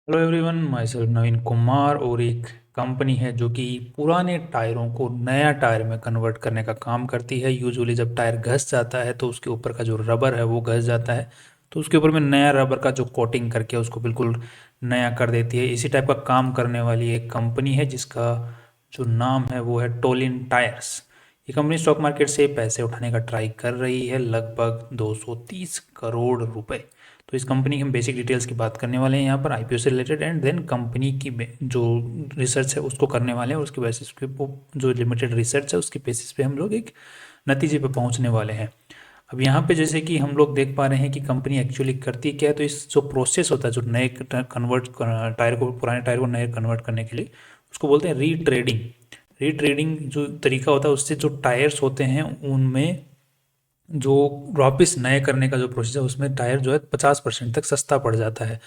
Hello everyone, my self नवीन कुमार। और एक company है जो कि पुराने टायरों को नया टायर में कन्वर्ट करने का काम करती है। यूजुअली जब टायर घस जाता है तो उसके ऊपर का जो रबर है वो घस जाता है, तो उसके ऊपर में नया रबर का जो कोटिंग करके उसको बिल्कुल नया कर देती है। इसी टाइप का काम करने वाली एक कंपनी है जिसका जो नाम है वो है टोलिन टायर्स। ये कंपनी स्टॉक मार्केट से पैसे उठाने का ट्राई कर रही है, लगभग 230 करोड़ रुपए। तो इस कंपनी की हम बेसिक डिटेल्स की बात करने वाले हैं यहाँ पर, आईपीओ से रिलेटेड, एंड देन कंपनी की जो रिसर्च है उसको करने वाले हैं, और उसके बेसिस पे वो जो लिमिटेड रिसर्च है उसके बेसिस पे हम लोग एक नतीजे पे पहुंचने वाले हैं। अब यहाँ पे जैसे कि हम लोग देख पा रहे हैं कि कंपनी एक्चुअली करती क्या है, तो इस जो प्रोसेस होता है जो नए कन्वर्ट टायर को, पुराने टायर को नए कन्वर्ट करने के लिए, उसको बोलते हैं रीट्रेडिंग। रीट्रेडिंग जो तरीका होता है उससे जो टायर्स होते हैं उनमें जो वापिस नए करने का जो प्रोसेस है उसमें टायर जो है 50% तक सस्ता पड़ जाता है।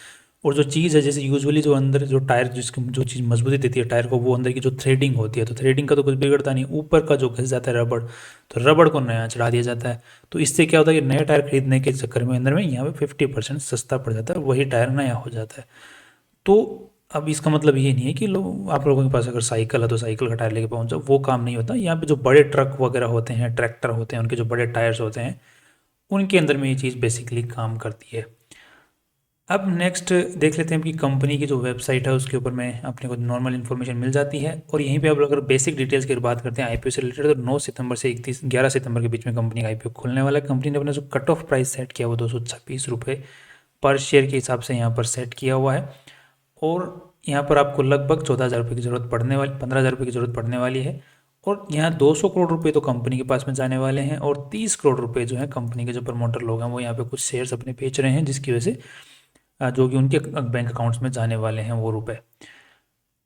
और जो चीज़ है, जैसे यूजुअली जो अंदर जो टायर जिसकी जो चीज़ मजबूती देती है टायर को, वो अंदर की जो थ्रेडिंग होती है, तो थ्रेडिंग का तो कुछ बिगड़ता नहीं, ऊपर का जो घिस जाता है रबड़, तो रबड़ को नया चढ़ा दिया जाता है। तो इससे क्या होता है कि नए टायर खरीदने के चक्कर में अंदर में यहाँ पे 50% सस्ता पड़ जाता है, वही टायर नया हो जाता है। तो अब इसका मतलब ये नहीं है कि लोग, आप लोगों के पास अगर साइकिल है तो साइकिल का टायर लेके पहुंच जाओ, वो काम नहीं होता। यहाँ पे जो बड़े ट्रक वगैरह होते हैं, ट्रैक्टर होते हैं, उनके जो बड़े टायर्स होते हैं, उनके अंदर में ये चीज़ बेसिकली काम करती है। अब नेक्स्ट देख लेते हैं कि कंपनी की जो वेबसाइट है उसके ऊपर में अपने को नॉर्मल इन्फॉर्मेशन मिल जाती है। और यहीं पे अब अगर बेसिक डिटेल्स की बात करते हैं आईपीओ से रिलेटेड, तो 9 सितंबर से 11 सितंबर के बीच में कंपनी का आईपीओ खुलने वाला है। कंपनी ने अपना जो कट ऑफ प्राइस सेट किया वो 226 रुपये पर शेयर के हिसाब से यहाँ पर सेट किया हुआ है। और यहाँ पर आपको लगभग 14,000 रुपये की ज़रूरत पड़ने वाली, 15,000 रुपये की ज़रूरत पड़ने वाली है। और यहाँ 200 करोड़ रुपए तो कंपनी के पास में जाने वाले हैं, और 30 करोड़ रुपए जो है कंपनी के जो प्रमोटर लोग हैं वो यहाँ पे कुछ शेयर्स अपने बेच रहे हैं, जिसकी वजह से जो कि उनके बैंक अकाउंट्स में जाने वाले हैं वो रुपए।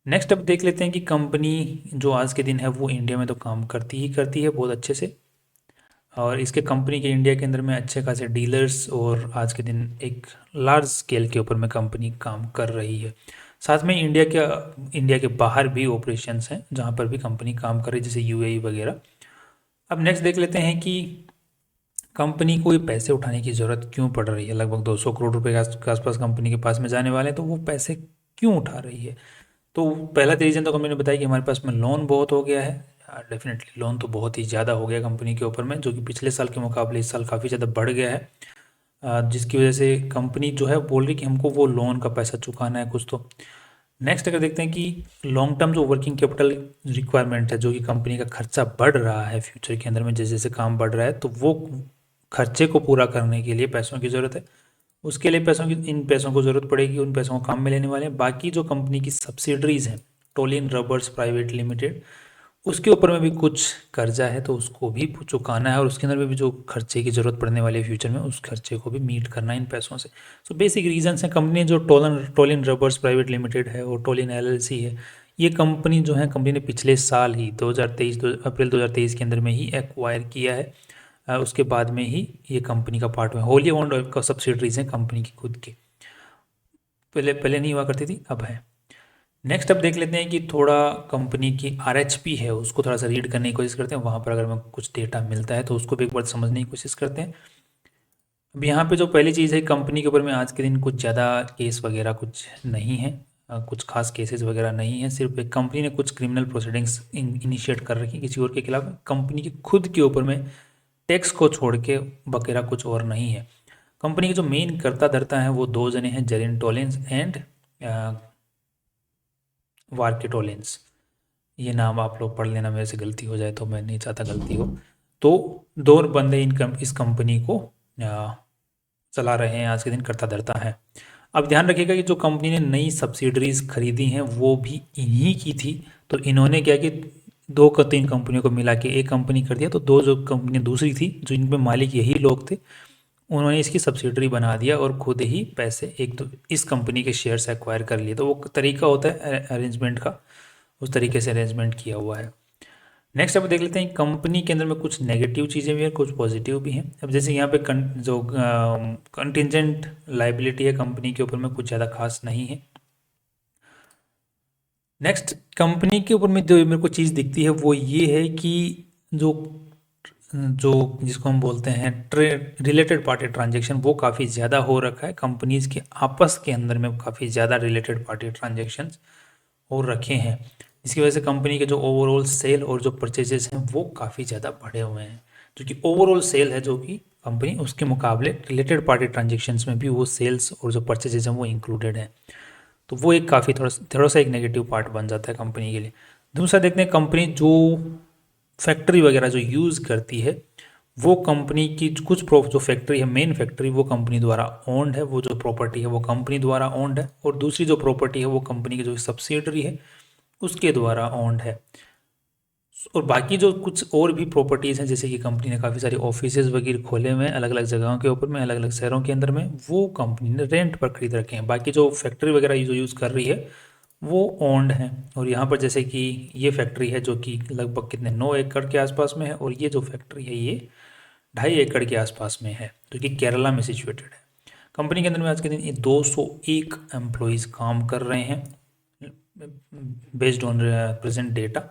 नेक्स्ट अब देख लेते हैं कि कंपनी जो आज के दिन है वो इंडिया में तो काम करती ही करती है बहुत अच्छे से। और इसके कंपनी के इंडिया के अंदर में अच्छे खासे डीलर्स, और आज के दिन एक लार्ज स्केल के ऊपर में कंपनी काम कर रही है। साथ में इंडिया के बाहर भी ऑपरेशंस हैं जहाँ पर भी कंपनी काम कर रही है, जैसे यूएई वगैरह। अब नेक्स्ट देख लेते हैं कि कंपनी को ये पैसे उठाने की ज़रूरत क्यों पड़ रही है। लगभग 200 करोड़ रुपए के आसपास कंपनी के पास में जाने वाले हैं, तो वो पैसे क्यों उठा रही है। तो पहला रीज़न तो कंपनी ने बताया कि हमारे पास में लोन बहुत हो गया है। डेफिनेटली लोन तो बहुत ही ज़्यादा हो गया कंपनी के ऊपर में, जो कि पिछले साल के मुकाबले इस साल काफ़ी ज़्यादा बढ़ गया है। जिसकी वजह से कंपनी जो है बोल रही कि हमको वो लोन का पैसा चुकाना है कुछ। तो नेक्स्ट अगर देखते हैं कि लॉन्ग टर्म जो वर्किंग कैपिटल रिक्वायरमेंट है, जो कि कंपनी का खर्चा बढ़ रहा है फ्यूचर के अंदर में, जैसे जैसे काम बढ़ रहा है, तो वो खर्चे को पूरा करने के लिए पैसों की ज़रूरत है। उसके लिए इन पैसों को ज़रूरत पड़ेगी, उन पैसों को काम में लेने वाले हैं। बाकी जो कंपनी की सब्सिडरीज हैं, टोलिन रबर्स प्राइवेट लिमिटेड, उसके ऊपर में भी कुछ कर्जा है, तो उसको भी चुकाना है, और उसके अंदर में भी जो खर्चे की ज़रूरत पड़ने वाली है फ्यूचर में, उस खर्चे को भी मीट करना है इन पैसों से। सो बेसिक रीजंस हैं। कंपनी जो टोलिन रबर्स प्राइवेट लिमिटेड है और टोलिन एलएलसी है, ये कंपनी जो है कंपनी ने पिछले साल ही 2023 अप्रैल 2023 के अंदर में ही एक्वायर किया है। उसके बाद में ही ये कंपनी का पार्ट में होली ओन्ड का सब्सिडरीज हैं कंपनी की खुद की। पहले पहले नहीं हुआ करती थी, अब है। नेक्स्ट अब देख लेते हैं कि थोड़ा कंपनी की आरएचपी है उसको थोड़ा सा रीड करने की कोशिश करते हैं, वहाँ पर अगर हमें कुछ डेटा मिलता है तो उसको भी एक बार समझने की कोशिश करते हैं। अब यहाँ पे जो पहली चीज़ है, कंपनी के ऊपर में आज के दिन कुछ ज़्यादा केस वगैरह कुछ नहीं है। कुछ खास केसेस वगैरह नहीं है। सिर्फ एक कंपनी ने कुछ क्रिमिनल प्रोसीडिंग्स इनिशिएट कर रखी किसी और के खिलाफ। कंपनी के खुद के ऊपर में टैक्स को छोड़ के बकेरा कुछ और नहीं है। कंपनी के जो मेन कर्ता धर्ता हैं वो दो जने हैं, जेरिन टोलिन्स एंड वार्केटोलिन्स। ये नाम आप लोग पढ़ लेना, मेरे से गलती हो जाए तो, मैं नहीं चाहता गलती हो। तो दो बंदे इस कंपनी को आ, चला रहे हैं, आज के दिन करता धरता है। अब ध्यान रखिएगा कि जो कंपनी ने नई सब्सिडरीज खरीदी हैं वो भी इन्हीं की थी। तो इन्होंने क्या कि दो का तीन कंपनियों को मिला के एक कंपनी कर दिया, तो दो जो कंपनी दूसरी थी जो इनमें मालिक यही लोग थे, उन्होंने इसकी सब्सिडरी बना दिया और खुद ही पैसे एक तो इस कंपनी के शेयर्स एक्वायर कर लिए। तो वो तरीका होता है अरेंजमेंट का, उस तरीके से अरेंजमेंट किया हुआ है। नेक्स्ट अब देख लेते हैं कंपनी के अंदर में कुछ नेगेटिव चीज़ें भी हैं, कुछ पॉजिटिव भी हैं। अब जैसे यहाँ पे जो कंटिजेंट लाइबिलिटी है कंपनी के ऊपर में कुछ ज़्यादा खास नहीं है। नेक्स्ट कंपनी के ऊपर में जो मेरे को चीज़ दिखती है वो ये है कि जो जो जिसको हम बोलते हैं रिलेटेड पार्टी ट्रांजेक्शन, वो काफ़ी ज़्यादा हो रखा है। कंपनीज के आपस के अंदर में काफ़ी ज़्यादा रिलेटेड पार्टी ट्रांजेक्शन्स हो रखे हैं, जिसकी वजह से कंपनी के जो ओवरऑल सेल और जो परचेजेस हैं वो काफ़ी ज़्यादा बढ़े हुए हैं। जो कि ओवरऑल सेल है जो कि कंपनी, उसके मुकाबले रिलेटेड पार्टी ट्रांजेक्शन्स में भी वो सेल्स और जो परचेजेस हैं वो इंक्लूडेड हैं। तो वो एक काफ़ी थोड़ा सा एक नेगेटिव पार्ट बन जाता है कंपनी के लिए। दूसरा देखते हैं, कंपनी जो फैक्ट्री वगैरह जो यूज़ करती है, वो कंपनी की कुछ जो फैक्ट्री है, मेन फैक्ट्री वो कंपनी द्वारा ओन्ड है, वो जो प्रॉपर्टी है वो कंपनी द्वारा ओन्ड है, और दूसरी जो प्रॉपर्टी है वो कंपनी की जो सब्सिडरी है उसके द्वारा ओन्ड है। और बाकी जो कुछ और भी प्रॉपर्टीज़ हैं, जैसे कि कंपनी ने काफ़ी सारे ऑफिसेज वगैरह खोले हुए हैं अलग अलग जगहों के ऊपर में, अलग अलग शहरों के अंदर में, वो कंपनी ने रेंट पर खरीद रखे हैं। बाकी जो फैक्ट्री वगैरह जो यूज़ कर रही है वो ओन्ड है। और यहाँ पर जैसे कि ये फैक्ट्री है जो कि लगभग कितने 9 एकड़ के आसपास में है, और ये जो फैक्ट्री है ये 2.5 एकड़ के आसपास में है, जो कि केरला में सिचुएटेड है। कंपनी के अंदर में आज के दिन ये 201 एम्प्लॉयज़ काम कर रहे हैं based on present data.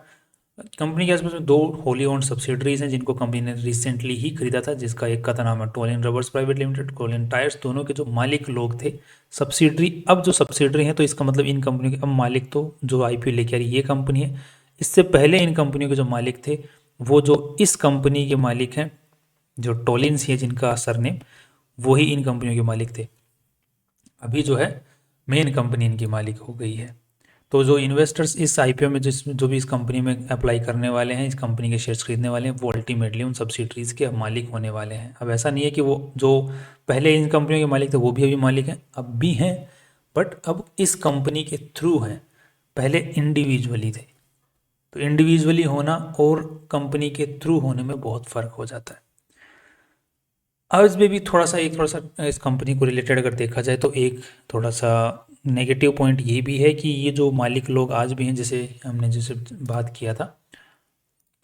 Company के आसपास में 2 होली ओन्ड सब्सिडरीज हैं जिनको कंपनी ने रिसेंटली ही खरीदा था, जिसका एक का नाम है toluene rubbers private limited, toluene tyres, दोनों के जो मालिक लोग थे सब्सिडरी, अब जो सब्सिडरी हैं तो इसका मतलब इन कंपनियों के अब मालिक तो जो आईपीओ लेके आ रही ये कंपनी है। इससे पहले इन कंपनियों के जो मालिक थे वो जो इस कंपनी के मालिक हैं, जो टोलिन्स है जिनका सरनेम, वही इन कंपनियों के मालिक थे। अभी जो है मेन कंपनी इनकी मालिक हो गई है। तो जो इन्वेस्टर्स इस आईपीओ में जो भी इस कंपनी में अप्लाई करने वाले हैं, इस कंपनी के शेयर्स खरीदने वाले हैं, वो अल्टीमेटली उन सब्सिडरीज के मालिक होने वाले हैं। अब ऐसा नहीं है कि वो जो पहले इन कंपनियों के मालिक थे वो भी अभी मालिक हैं, अब भी हैं, बट अब इस कंपनी के थ्रू हैं, पहले इंडिविजुअली थे। तो इंडिविजुअली होना और कंपनी के थ्रू होने में बहुत फ़र्क हो जाता है। अब इसमें भी थोड़ा सा इस कंपनी को रिलेटेड अगर देखा जाए तो एक थोड़ा सा नेगेटिव पॉइंट ये भी है कि ये जो मालिक लोग आज भी हैं, जैसे हमने जैसे बात किया था,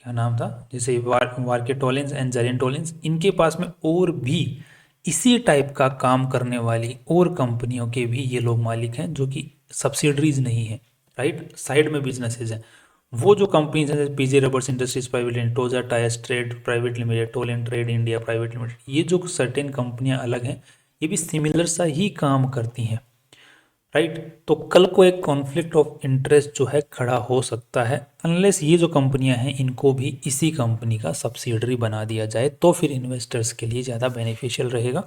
क्या नाम था, जैसे वार्के टोलेंस एंड जेरिन टोलेंस, इनके पास में और भी इसी टाइप का काम करने वाली और कंपनियों के भी ये लोग मालिक हैं जो कि सब्सिडरीज नहीं है, राइट, साइड में बिजनेसेस हैं। वो जो कंपनीज हैं जैसे PJ rubbers industries private limited, Toja tyres trade private limited, Tolen trade India private limited, ये जो सर्टेन कंपनियां अलग हैं, ये भी सिमिलर सा ही काम करती हैं, राइट। तो कल को एक कॉन्फ्लिक्ट ऑफ इंटरेस्ट जो है खड़ा हो सकता है, अनलेस ये जो कंपनियां हैं इनको भी इसी कंपनी का सब्सिडरी बना दिया जाए, तो फिर इन्वेस्टर्स के लिए ज़्यादा बेनिफिशियल रहेगा।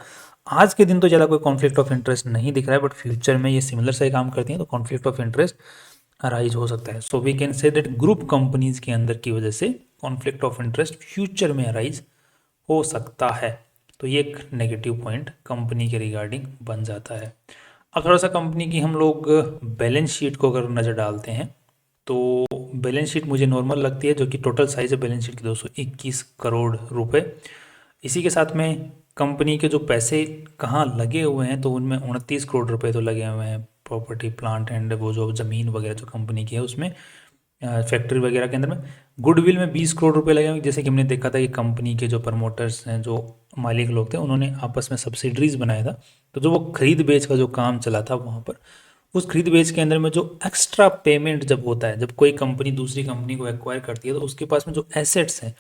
आज के दिन तो ज़्यादा कोई कॉन्फ्लिक्ट ऑफ इंटरेस्ट नहीं दिख रहा है, बट फ्यूचर में ये सिमिलर से काम करती हैं तो कॉन्फ्लिक्ट ऑफ इंटरेस्ट अराइज हो सकता है। So we can say that group companies के अंदर की वजह से कॉन्फ्लिक्ट ऑफ इंटरेस्ट फ्यूचर में अराइज हो सकता है। तो ये एक नेगेटिव पॉइंट कंपनी के रिगार्डिंग बन जाता है। अब थोड़ा सा कंपनी की हम लोग बैलेंस शीट को अगर नज़र डालते हैं तो बैलेंस शीट मुझे नॉर्मल लगती है, जो कि टोटल साइज है बैलेंस शीट की 221 करोड़ रुपए। इसी के साथ में कंपनी के जो पैसे कहाँ लगे हुए हैं तो उनमें 29 करोड़ रुपए तो लगे हुए हैं प्रॉपर्टी प्लांट एंड वो जो ज़मीन वगैरह जो कंपनी की है उसमें, फैक्ट्री वगैरह के अंदर में। गुडविल में 20 करोड़ रुपए लगे हुए, जैसे कि हमने देखा था कि कंपनी के जो प्रमोटर्स हैं, जो मालिक लोग थे, उन्होंने आपस में सब्सिडरीज बनाया था। तो जो वो खरीद बेच का जो काम चला था वहाँ पर, उस खरीद बेच के अंदर में जो एक्स्ट्रा पेमेंट जब होता है, जब कोई कंपनी दूसरी कंपनी को एक्वायर करती है तो उसके पास में जो एसेट्स हैं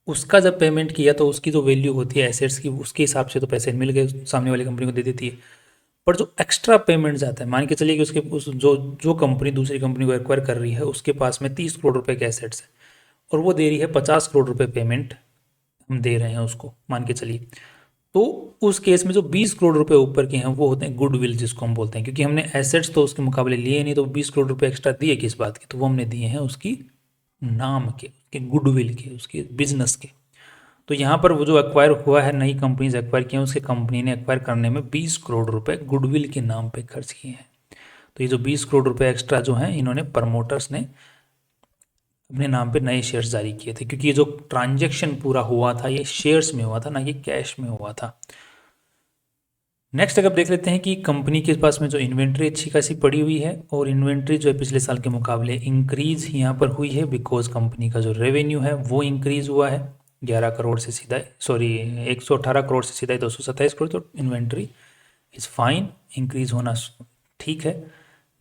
उसका जब पेमेंट किया तो उसकी जो वैल्यू होती है एसेट्स की, उसके हिसाब से तो पैसे मिल गए, सामने वाली कंपनी को दे देती है। पर जो एक्स्ट्रा पेमेंट जाता है, मान के चलिए कि उसके उस जो जो कंपनी दूसरी कंपनी को एक्वायर कर रही है उसके पास में 30 करोड़ रुपए के एसेट्स हैं और वो दे रही है 50 करोड़ रुपए पेमेंट, हम दे रहे हैं उसको मान के चलिए। तो उस केस में जो 20 करोड़ रुपए ऊपर के हैं वो होते हैं गुडविल, जिसको हम बोलते हैं, क्योंकि हमने एसेट्स तो उसके मुकाबले लिए नहीं, तो 20 करोड़ रुपए एक्स्ट्रा दिए किस बात के, तो वो हमने दिए हैं उसकी नाम के, उसके गुडविल के, उसके बिजनेस के। तो यहाँ पर वो जो एक्वायर हुआ है, नई कंपनीज एक्वायर की हैं, उसके कंपनी ने एक्वायर करने में 20 करोड़ रुपए गुडविल के नाम पे खर्च किए हैं। तो ये जो 20 करोड़ रुपए एक्स्ट्रा जो हैं, इन्होंने प्रमोटर्स ने अपने नाम पे नए शेयर्स जारी किए थे, क्योंकि ये जो ट्रांजेक्शन पूरा हुआ था ये शेयर्स में हुआ था, ना कि कैश में हुआ था। नेक्स्ट अगर देख लेते हैं कि कंपनी के पास में जो इन्वेंट्री अच्छी खासी पड़ी हुई है, और इन्वेंट्री जो है पिछले साल के मुकाबले इंक्रीज यहाँ पर हुई है, बिकॉज कंपनी का जो रेवेन्यू है वो इंक्रीज हुआ है 11 करोड़ से सीधा, सॉरी 118 करोड़ से सीधा 227 करोड़, तो इन्वेंट्री इज़ फाइन, इंक्रीज होना ठीक है।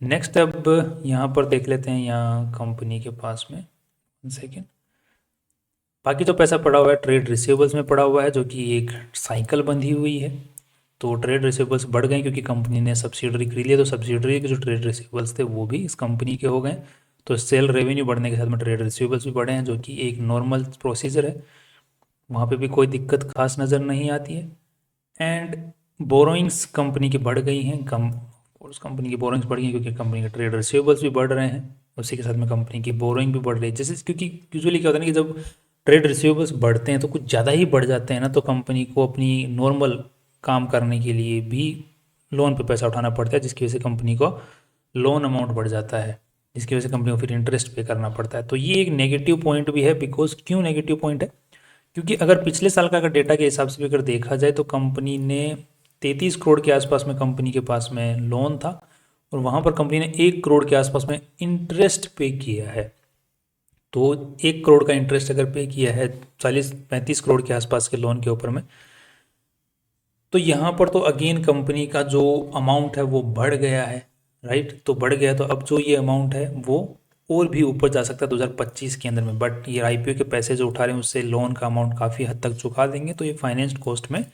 नेक्स्ट अब यहाँ पर देख लेते हैं, यहाँ कंपनी के पास में, 1 सेकेंड, बाकी जो पैसा पड़ा हुआ है ट्रेड रिसीवेबल्स में पड़ा हुआ है, जो कि एक साइकिल बंधी हुई है। तो ट्रेड रिसीवेबल्स बढ़ गए क्योंकि कंपनी ने सब्सिडरी खरीद लिया, तो सब्सिडरी के जो ट्रेड रिसीवेबल्स थे वो भी इस कंपनी के हो गए। तो सेल रेवेन्यू बढ़ने के साथ में ट्रेड रिसीवेबल्स भी बढ़े हैं, जो कि एक नॉर्मल प्रोसीजर है, वहाँ पे भी कोई दिक्कत खास नज़र नहीं आती है। एंड बोरोइंग्स कंपनी की बढ़ गई हैं, उस कंपनी की बोरोइंग्स बढ़ गई हैं क्योंकि कंपनी के ट्रेड रिसीवेबल्स भी बढ़ रहे हैं, उसी के साथ में कंपनी की बोरोइंग भी बढ़ रही है। जैसे क्योंकि यूजुअली क्या होता है ना कि जब ट्रेड रिसीवेबल्स बढ़ते हैं तो कुछ ज़्यादा ही बढ़ जाते हैं ना, तो कंपनी को अपनी नॉर्मल काम करने के लिए भी लोन पे पैसा उठाना पड़ता है, जिसकी वजह से कंपनी को लोन अमाउंट बढ़ जाता है, जिसकी वजह से कंपनी को फिर इंटरेस्ट पे करना पड़ता है। तो ये एक नेगेटिव पॉइंट भी है। बिकॉज क्यों नेगेटिव पॉइंट है? क्योंकि अगर पिछले साल का अगर डेटा के हिसाब से भी अगर देखा जाए तो कंपनी ने 33 करोड़ के आसपास में कंपनी के पास में लोन था, और वहाँ पर कंपनी ने 1 करोड़ के आसपास में इंटरेस्ट पे किया है। तो 1 करोड़ का इंटरेस्ट अगर पे किया है 40-35 करोड़ के आसपास के लोन के ऊपर में, तो यहाँ पर तो अगेन कंपनी का जो अमाउंट है वो बढ़ गया है, राइट। तो बढ़ गया, तो अब जो ये अमाउंट है वो और भी ऊपर जा सकता है 2025 के अंदर में। बट ये आईपीओ के पैसे जो उठा रहे हैं उससे लोन का अमाउंट काफ़ी हद तक चुका देंगे, तो ये फाइनेंस कॉस्ट में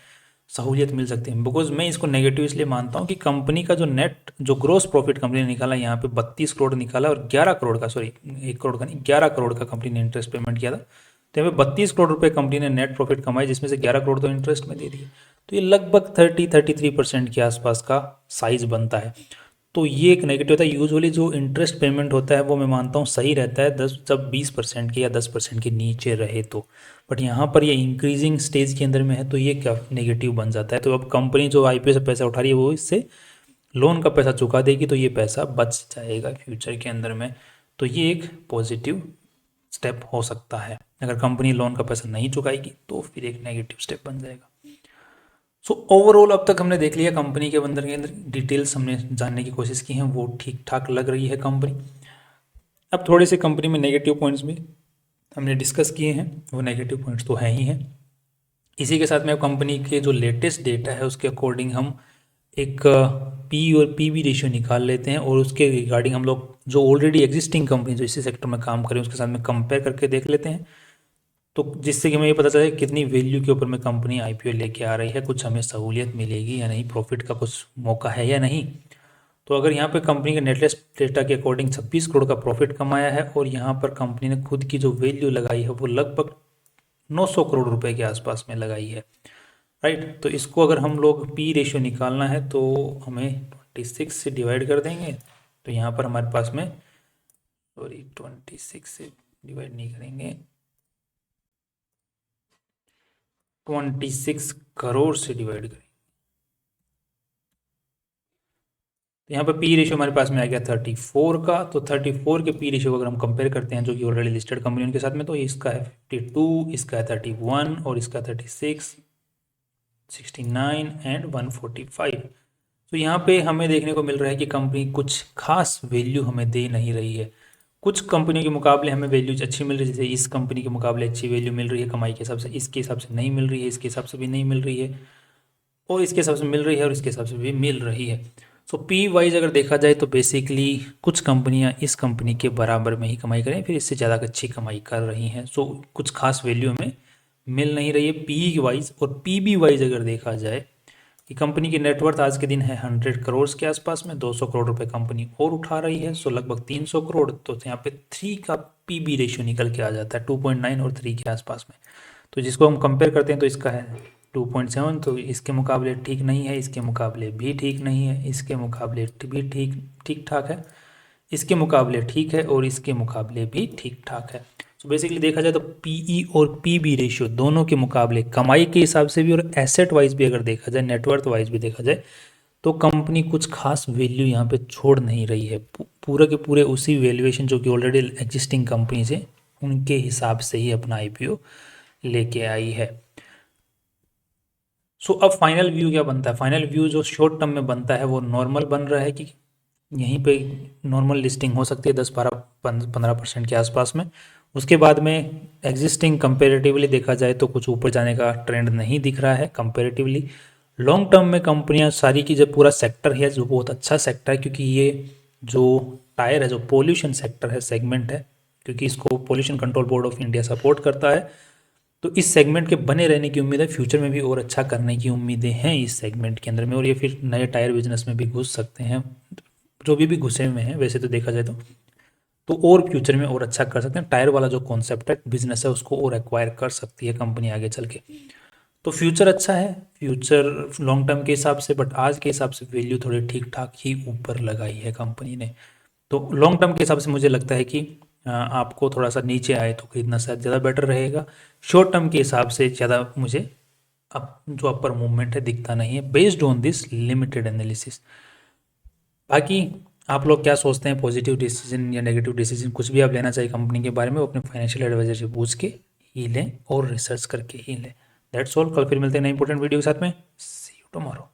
सहूलियत मिल सकती है। बिकॉज मैं इसको नेगेटिव इसलिए मानता हूँ कि कंपनी का जो ग्रोस प्रॉफिट कंपनी ने निकाला यहाँ पे 32 करोड़ निकाला, और 11 करोड़ का, सॉरी 1 करोड़ का नहीं, 11 करोड़ का कंपनी ने इंटरेस्ट पेमेंट किया था। तो यहाँ पे 32 करोड़ रुपए कंपनी ने नेट प्रॉफिट कमाई, जिसमें से 11 करोड़ तो इंटरेस्ट में दे दिए। तो ये लगभग 30-33% के आसपास का साइज बनता है। तो ये एक नेगेटिव होता है। यूजुअली जो इंटरेस्ट पेमेंट होता है वो मैं मानता हूँ सही रहता है 10 जब 20% के या 10% के नीचे रहे तो। बट यहाँ पर ये इंक्रीजिंग स्टेज के अंदर में है, तो ये क्या नेगेटिव बन जाता है। तो अब कंपनी जो आईपीओ से पैसा उठा रही है वो इससे लोन का पैसा चुका देगी, तो ये पैसा बच जाएगा फ्यूचर के अंदर में। तो ये एक पॉजिटिव स्टेप हो सकता है। अगर कंपनी लोन का पैसा नहीं चुकाएगी तो फिर एक नेगेटिव स्टेप बन जाएगा। सो ओवरऑल अब तक हमने देख लिया कंपनी के अंदर डिटेल्स हमने जानने की कोशिश की हैं, वो ठीक ठाक लग रही है कंपनी। अब थोड़े से कंपनी में नेगेटिव पॉइंट्स भी हमने डिस्कस किए हैं, वो नेगेटिव पॉइंट्स तो हैं ही हैं। इसी के साथ में कंपनी के जो लेटेस्ट डेटा है उसके अकॉर्डिंग हम एक पी और पीबी रेशियो निकाल लेते हैं, और उसके रिगार्डिंग हम लोग जो ऑलरेडी एग्जिस्टिंग कंपनी जो इसी सेक्टर में काम करें उसके साथ में कंपेयर करके देख लेते हैं। तो जिससे कि हमें ये पता चले कितनी वैल्यू के ऊपर में कंपनी आईपीओ लेके आ रही है, कुछ हमें सहूलियत मिलेगी या नहीं, प्रॉफिट का कुछ मौका है या नहीं। तो अगर यहाँ पे कंपनी के नेटलेस्ट डेटा के अकॉर्डिंग 26 करोड़ का प्रॉफिट कमाया है, और यहाँ पर कंपनी ने खुद की जो वैल्यू लगाई है वो लगभग 900 करोड़ रुपए के आसपास में लगाई है, राइट। तो इसको अगर हम लोग पी रेशियो निकालना है तो हमें 26 से डिवाइड कर देंगे। तो यहाँ पर हमारे पास में, सॉरी 26 से डिवाइड नहीं करेंगे, 26 करोड़ से डिवाइड करें। तो यहाँ पर पी रेशियो हमारे पास में आ गया 34 का। तो 34 के पी रेशियो को अगर हम कंपेयर करते हैं जो कि ऑलरेडी लिस्टेड कंपनी उनके साथ में, तो इसका है 52, इसका है 31, और इसका 36, 69 एंड 145। तो यहाँ पे हमें देखने को मिल रहा है कि कंपनी कुछ खास वैल्यू हमें दे नहीं रही है। कुछ कंपनियों के मुकाबले हमें वैल्यूज अच्छी मिल रही है, जैसे इस कंपनी के मुकाबले अच्छी वैल्यू मिल रही है कमाई के हिसाब से, इसके हिसाब से नहीं मिल रही है, इसके हिसाब से भी नहीं मिल रही है, और इसके हिसाब से मिल रही है, और इसके हिसाब से भी मिल रही है। सो पी वाइज अगर देखा जाए तो बेसिकली कुछ कंपनियां इस कंपनी के बराबर में ही कमाई करें, फिर इससे ज़्यादा अच्छी कमाई कर रही हैं। सो कुछ खास वैल्यू हमें मिल नहीं रही है पी वाइज। और पी बी वाइज अगर देखा जाए कि कंपनी की नेटवर्थ आज के दिन है 100 करोड़ के आसपास में, 200 करोड़ रुपए कंपनी और उठा रही है, सो लगभग 300 करोड़। तो यहाँ पे 3 का पी बी रेशियो निकल के आ जाता है 2.9 और 3 के आसपास में। तो जिसको हम कंपेयर करते हैं तो इसका है 2.7, तो इसके मुकाबले ठीक नहीं है, इसके मुकाबले भी ठीक नहीं है, इसके मुकाबले भी ठीक ठाक है, इसके मुकाबले ठीक है, और इसके मुकाबले भी ठीक ठाक है। तो बेसिकली देखा जाए तो पीई और पीबी रेशियो दोनों के मुकाबले कमाई के हिसाब से भी और एसेट वाइज भी अगर देखा जाए, नेटवर्थ वाइज भी देखा जाए, तो कंपनी कुछ खास वैल्यू यहाँ पे छोड़ नहीं रही है। पूरे के पूरे उसी वैल्यूएशन जो कि ऑलरेडी एग्जिस्टिंग कंपनी से उनके हिसाब से ही अपना आईपीओ लेके आई है। सो अब फाइनल व्यू क्या बनता है? फाइनल व्यू जो शॉर्ट टर्म में बनता है वो नॉर्मल बन रहा है कि यहीं पे नॉर्मल लिस्टिंग हो सकती है 10-15% के आसपास में। उसके बाद में एग्जिस्टिंग कंपेरेटिवली देखा जाए तो कुछ ऊपर जाने का ट्रेंड नहीं दिख रहा है कंपेरेटिवली। लॉन्ग टर्म में कंपनियां सारी की जब पूरा सेक्टर है जो बहुत अच्छा सेक्टर है, क्योंकि ये जो टायर है जो पोल्यूशन सेक्टर है, सेगमेंट है, क्योंकि इसको pollution control board of India support करता है। तो इस सेगमेंट के बने रहने की उम्मीद है, फ्यूचर में भी और अच्छा करने की उम्मीदें हैं इस सेगमेंट के अंदर में, और ये फिर नए टायर बिजनेस में भी घुस सकते हैं, जो भी घुसे हुए हैं वैसे तो देखा जाए तो और फ्यूचर में और अच्छा कर सकते हैं। टायर वाला जो कॉन्सेप्ट है बिजनेस है उसको और एक्वायर कर सकती है कंपनी आगे चल के। तो फ्यूचर अच्छा है, फ्यूचर लॉन्ग टर्म के हिसाब से, बट आज के हिसाब से वैल्यू थोड़ी ठीक ठाक ही ऊपर लगाई है कंपनी ने। तो लॉन्ग टर्म के हिसाब से मुझे लगता है कि आपको थोड़ा सा नीचे आए तो खरीदना शायद ज़्यादा बेटर रहेगा। शॉर्ट टर्म के हिसाब से ज़्यादा मुझे अब जो अपर मूवमेंट है दिखता नहीं है, based on this limited analysis. बाकी आप लोग क्या सोचते हैं, पॉजिटिव डिसीजन या नेगेटिव डिसीजन कुछ भी आप लेना चाहिए कंपनी के बारे में, वो अपने फाइनेंशियल एडवाइजर से पूछ के ही लें और रिसर्च करके ही लें। That's all. कल फिर मिलते हैं नई इंपॉर्टेंट वीडियो के साथ में। सी यू टुमारो।